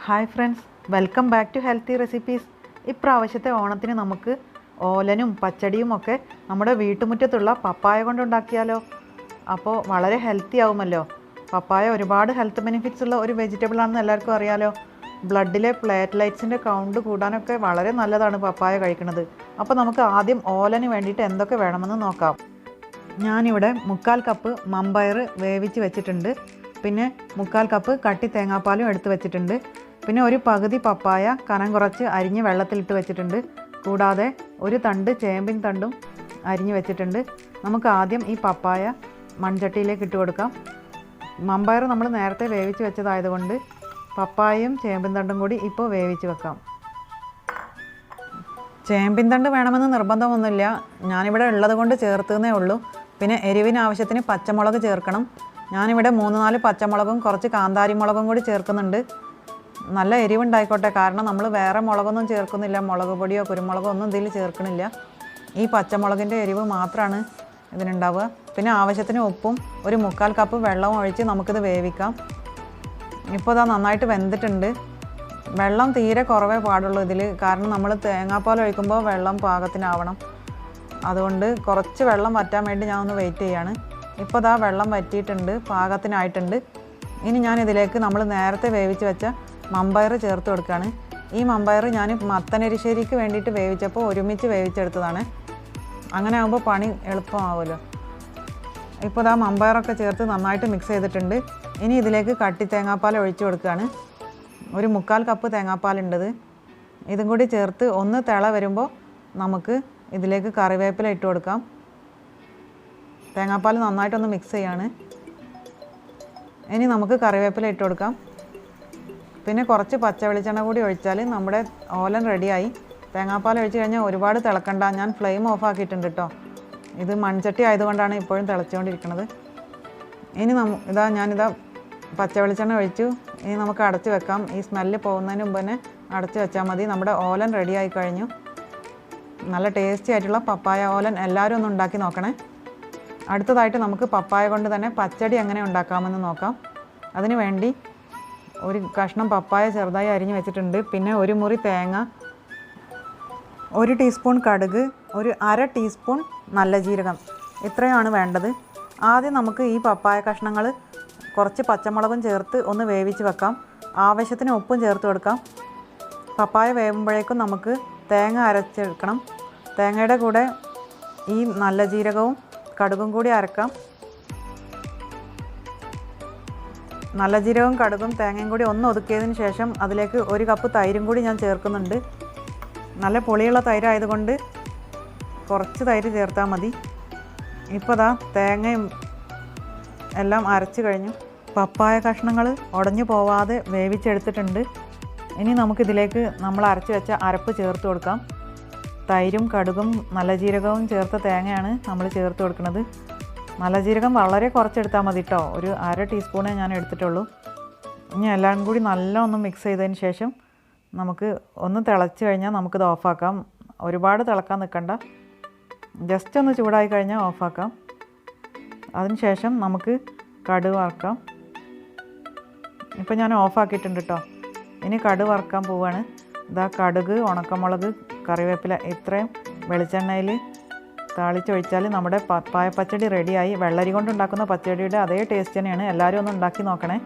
Hi friends, welcome back to healthy recipes. ഇപ്രാവശ്യത്തെ ഓണത്തിന് നമുക്ക് ഓലനും പച്ചടിയും ഒക്കെ നമ്മുടെ വീട്ടുമുറ്റത്തുള്ള പപ്പായ കൊണ്ടുണ്ടാക്കിയാലോ? അപ്പോൾ വളരെ ഹെൽത്തി ആവുമല്ലോ. പപ്പായ ഒരുപാട് ഹെൽത്ത് ബെനിഫിറ്റ്സ് ഉള്ള ഒരു വെജിറ്റബിൾ ആണെന്ന് എല്ലാവർക്കും അറിയാലോ. ബ്ലഡിലെ പ്ലേറ്റ്ലൈറ്റ്സിൻ്റെ കൗണ്ട് കൂടാനൊക്കെ വളരെ നല്ലതാണ് പപ്പായ കഴിക്കുന്നത്. അപ്പോൾ നമുക്ക് ആദ്യം ഓലന് വേണ്ടിയിട്ട് എന്തൊക്കെ വേണമെന്ന് നോക്കാം. ഞാനിവിടെ 1/4 കപ്പ് മമ്പയർ വേവിച്ച് വെച്ചിട്ടുണ്ട്. പിന്നെ 1/4 കപ്പ് കട്ടി തേങ്ങാപ്പാലും എടുത്ത് വെച്ചിട്ടുണ്ട്. പിന്നെ ഒരു പകുതി പപ്പായ കനം കുറച്ച് അരിഞ്ഞ് വെള്ളത്തിലിട്ട് വെച്ചിട്ടുണ്ട്. കൂടാതെ ഒരു തണ്ട് ചേമ്പിൻ തണ്ടും അരിഞ്ഞ് വെച്ചിട്ടുണ്ട്. നമുക്ക് ആദ്യം ഈ പപ്പായ മൺചട്ടിയിലേക്ക് ഇട്ട് കൊടുക്കാം. മമ്പയർ നമ്മൾ നേരത്തെ വേവിച്ച് വെച്ചതായതുകൊണ്ട് പപ്പായയും ചേമ്പിൻ തണ്ടും കൂടി ഇപ്പോൾ വേവിച്ച് വെക്കാം. ചേമ്പിൻ തണ്ട് വേണമെന്ന് നിർബന്ധമൊന്നുമില്ല, ഞാനിവിടെ ഉള്ളത് കൊണ്ട് ചേർത്തേ ഉള്ളൂ. പിന്നെ എരിവിന് ആവശ്യത്തിന് പച്ചമുളക് ചേർക്കണം. ഞാനിവിടെ 3-4 പച്ചമുളകും കുറച്ച് കാന്താരി മുളകും കൂടി ചേർക്കുന്നുണ്ട്. നല്ല എരിവുണ്ടായിക്കോട്ടെ, കാരണം നമ്മൾ വേറെ മുളകൊന്നും ചേർക്കുന്നില്ല. മുളക് പൊടിയോ കുരുമുളകോ ഒന്നും ഇതിൽ ചേർക്കണില്ല. ഈ പച്ചമുളകിൻ്റെ എരിവ് മാത്രമാണ് ഇതിനുണ്ടാവുക. പിന്നെ ആവശ്യത്തിന് ഉപ്പും ഒരു 1/4 കപ്പ് വെള്ളവും ഒഴിച്ച് നമുക്കിത് വേവിക്കാം. ഇപ്പോൾ ഇതാ നന്നായിട്ട് വെന്തിട്ടുണ്ട്. വെള്ളം തീരെ കുറവേ പാടുള്ളൂ ഇതിൽ, കാരണം നമ്മൾ തേങ്ങാപ്പാൽ ഒഴിക്കുമ്പോൾ വെള്ളം പാകത്തിനാവണം. അതുകൊണ്ട് കുറച്ച് വെള്ളം വറ്റാൻ വേണ്ടി ഞാൻ ഒന്ന് വെയിറ്റ് ചെയ്യാണ്. ഇപ്പോൾ ഇതാ വെള്ളം വറ്റിയിട്ടുണ്ട്, പാകത്തിനായിട്ടുണ്ട്. ഇനി ഞാൻ ഇതിലേക്ക് നമ്മൾ നേരത്തെ വേവിച്ച് വെച്ച മമ്പയർ ചേർത്ത് കൊടുക്കുകയാണ്. ഈ മമ്പയർ ഞാൻ മത്തനരിശ്ശേരിക്ക് വേണ്ടിയിട്ട് വേവിച്ചപ്പോൾ ഒരുമിച്ച് വേവിച്ചെടുത്തതാണ്. അങ്ങനെ ആകുമ്പോൾ പണി എളുപ്പമാവുമല്ലോ. ഇപ്പോൾ ഇതാ മമ്പയറൊക്കെ ചേർത്ത് നന്നായിട്ട് മിക്സ് ചെയ്തിട്ടുണ്ട്. ഇനി ഇതിലേക്ക് കട്ടി തേങ്ങാപ്പാൽ ഒഴിച്ച് കൊടുക്കുകയാണ്. ഒരു 1/4 കപ്പ് തേങ്ങാപ്പാലുണ്ടത്. ഇതും കൂടി ചേർത്ത് ഒന്ന് തിള വരുമ്പോൾ നമുക്ക് ഇതിലേക്ക് കറിവേപ്പില ഇട്ട് കൊടുക്കാം. തേങ്ങാപ്പാൽ നന്നായിട്ടൊന്ന് മിക്സ് ചെയ്യാണ്. ഇനി നമുക്ക് കറിവേപ്പില ഇട്ട് കൊടുക്കാം. പിന്നെ കുറച്ച് പച്ച വെളിച്ചെണ്ണ കൂടി ഒഴിച്ചാൽ നമ്മുടെ ഓലൻ റെഡിയായി. തേങ്ങാപ്പാൽ ഒഴിച്ച് കഴിഞ്ഞാൽ ഒരുപാട് തിളക്കണ്ട. ഞാൻ ഫ്ലെയിം ഓഫ് ആക്കിയിട്ടുണ്ട് കേട്ടോ. ഇത് മൺചട്ടി ആയതുകൊണ്ടാണ് ഇപ്പോഴും തിളച്ചുകൊണ്ടിരിക്കുന്നത്. ഇനി ഞാനിതാ പച്ച വെളിച്ചെണ്ണ ഒഴിച്ചു. ഇനി നമുക്ക് അടച്ച് വെക്കാം. ഈ സ്മെല്ല് പോകുന്നതിന് മുമ്പ് തന്നെ അടച്ച് വെച്ചാൽ മതി. നമ്മുടെ ഓലൻ റെഡിയായി കഴിഞ്ഞു. നല്ല ടേസ്റ്റി ആയിട്ടുള്ള പപ്പായ ഓലൻ എല്ലാവരും ഒന്ന് ഉണ്ടാക്കി നോക്കണേ. അടുത്തതായിട്ട് നമുക്ക് പപ്പായ കൊണ്ട് തന്നെ പച്ചടി എങ്ങനെ ഉണ്ടാക്കാമെന്ന് നോക്കാം. അതിനു വേണ്ടി ഒരു കഷ്ണം പപ്പായ ചെറുതായി അരിഞ്ഞ് വെച്ചിട്ടുണ്ട്. പിന്നെ ഒരു മുറി തേങ്ങ, 1 ടീസ്പൂൺ കടുക്, ഒരു 1/2 ടീസ്പൂൺ നല്ല ജീരകം, ഇത്രയാണ് വേണ്ടത്. ആദ്യം നമുക്ക് ഈ പപ്പായ കഷ്ണങ്ങൾ കുറച്ച് പച്ചമുളകും ചേർത്ത് ഒന്ന് വേവിച്ച് വെക്കാം. ആവശ്യത്തിന് ഉപ്പും ചേർത്ത് കൊടുക്കാം. പപ്പായ വേവുമ്പോഴേക്കും നമുക്ക് തേങ്ങ അരച്ചെടുക്കണം. തേങ്ങയുടെ കൂടെ ഈ നല്ല ജീരകവും കടുകും കൂടി അരക്കാം. നല്ല ജീരകവും കടുകും തേങ്ങയും കൂടി ഒന്ന് ഒതുക്കിയതിന് ശേഷം അതിലേക്ക് 1 കപ്പ് തൈരും കൂടി ഞാൻ ചേർക്കുന്നുണ്ട്. നല്ല പുളിയുള്ള തൈരായതുകൊണ്ട് കുറച്ച് തൈര് ചേർത്താൽ മതി. ഇപ്പോൾ ദാ തേങ്ങയും എല്ലാം അരച്ച് കഴിഞ്ഞു. പപ്പായ കഷ്ണങ്ങൾ ഉടഞ്ഞു പോവാതെ വേവിച്ചെടുത്തിട്ടുണ്ട്. ഇനി നമുക്കിതിലേക്ക് നമ്മൾ അരച്ച് വെച്ച അരപ്പ് ചേർത്ത് കൊടുക്കാം. തൈരും കടുകും നല്ല ജീരകവും ചേർത്ത തേങ്ങയാണ് നമ്മൾ ചേർത്ത് കൊടുക്കുന്നത്. നല്ല ജീരകം വളരെ കുറച്ചെടുത്താൽ മതി കേട്ടോ. ഒരു 1/2 ടീസ്പൂണേ ഞാൻ എടുത്തിട്ടുള്ളൂ. ഇനി എല്ലാം കൂടി നല്ല ഒന്ന് മിക്സ് ചെയ്തതിന് ശേഷം നമുക്ക് ഒന്ന് തിളച്ച് കഴിഞ്ഞാൽ നമുക്കിത് ഓഫാക്കാം. ഒരുപാട് തിളക്കാൻ നിൽക്കണ്ട, ജസ്റ്റ് ഒന്ന് ചൂടായി കഴിഞ്ഞാൽ ഓഫാക്കാം. അതിന് ശേഷം നമുക്ക് കടുക് വറുക്കാം. ഇപ്പോൾ ഞാൻ ഓഫാക്കിയിട്ടുണ്ട് കേട്ടോ. ഇനി കടുക് വറുക്കാൻ പോവുകയാണ്. ഇതാ കടുക്, ഉണക്കമുളക്, കറിവേപ്പില ഇത്രയും വെളിച്ചെണ്ണയിൽ താളിച്ചൊഴിച്ചാൽ നമ്മുടെ പപ്പായ പച്ചടി റെഡിയായി. വെള്ളരി കൊണ്ടുണ്ടാക്കുന്ന പച്ചടിയുടെ അതേ ടേസ്റ്റ് തന്നെയാണ്. എല്ലാവരും ഒന്ന് ഉണ്ടാക്കി നോക്കണേ.